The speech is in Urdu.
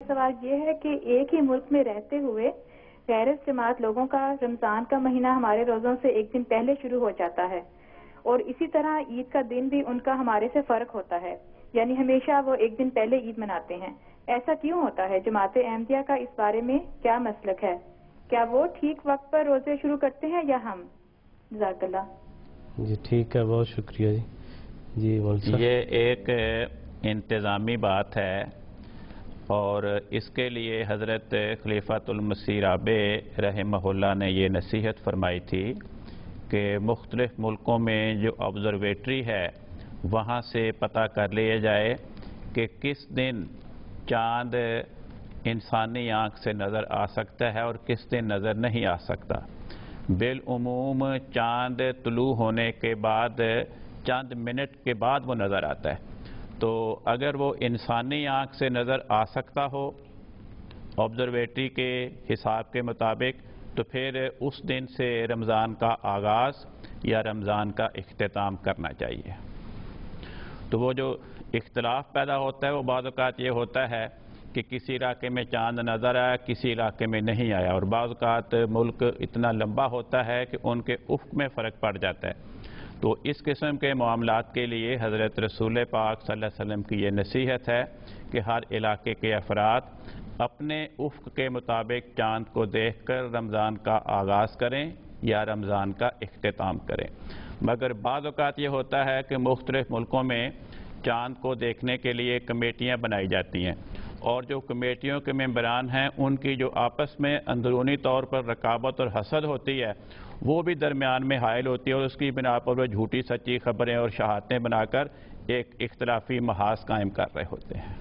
سوال یہ ہے کہ ایک ہی ملک میں رہتے ہوئے غیر جماعت لوگوں کا رمضان کا مہینہ ہمارے روزوں سے ایک دن پہلے شروع ہو جاتا ہے، اور اسی طرح عید کا دن بھی ان کا ہمارے سے فرق ہوتا ہے، یعنی ہمیشہ وہ ایک دن پہلے عید مناتے ہیں۔ ایسا کیوں ہوتا ہے؟ جماعت احمدیہ کا اس بارے میں کیا مسلک ہے؟ کیا وہ ٹھیک وقت پر روزے شروع کرتے ہیں یا ہم؟ جزاک اللہ۔ جی ٹھیک ہے، بہت شکریہ جی۔ جی مولوی صاحب، یہ ایک انتظامی بات ہے، اور اس کے لیے حضرت خلیفۃ المسیح رابع رحمہ اللہ نے یہ نصیحت فرمائی تھی کہ مختلف ملکوں میں جو آبزرویٹری ہے وہاں سے پتہ کر لیا جائے کہ کس دن چاند انسانی آنکھ سے نظر آ سکتا ہے اور کس دن نظر نہیں آ سکتا۔ بالعموم چاند طلوع ہونے کے بعد چند منٹ کے بعد وہ نظر آتا ہے، تو اگر وہ انسانی آنکھ سے نظر آ سکتا ہو آبزرویٹری کے حساب کے مطابق، تو پھر اس دن سے رمضان کا آغاز یا رمضان کا اختتام کرنا چاہیے۔ تو وہ جو اختلاف پیدا ہوتا ہے وہ بعض اوقات یہ ہوتا ہے کہ کسی علاقے میں چاند نظر آیا، کسی علاقے میں نہیں آیا، اور بعض اوقات ملک اتنا لمبا ہوتا ہے کہ ان کے افق میں فرق پڑ جاتا ہے۔ تو اس قسم کے معاملات کے لیے حضرت رسول پاک صلی اللہ علیہ وسلم کی یہ نصیحت ہے کہ ہر علاقے کے افراد اپنے افق کے مطابق چاند کو دیکھ کر رمضان کا آغاز کریں یا رمضان کا اختتام کریں۔ مگر بعض اوقات یہ ہوتا ہے کہ مختلف ملکوں میں چاند کو دیکھنے کے لیے کمیٹیاں بنائی جاتی ہیں، اور جو کمیٹیوں کے ممبران ہیں ان کی جو آپس میں اندرونی طور پر رقابت اور حسد ہوتی ہے وہ بھی درمیان میں حائل ہوتی ہے، اور اس کی بنا پر وہ جھوٹی سچی خبریں اور شہادتیں بنا کر ایک اختلافی محاذ قائم کر رہے ہوتے ہیں۔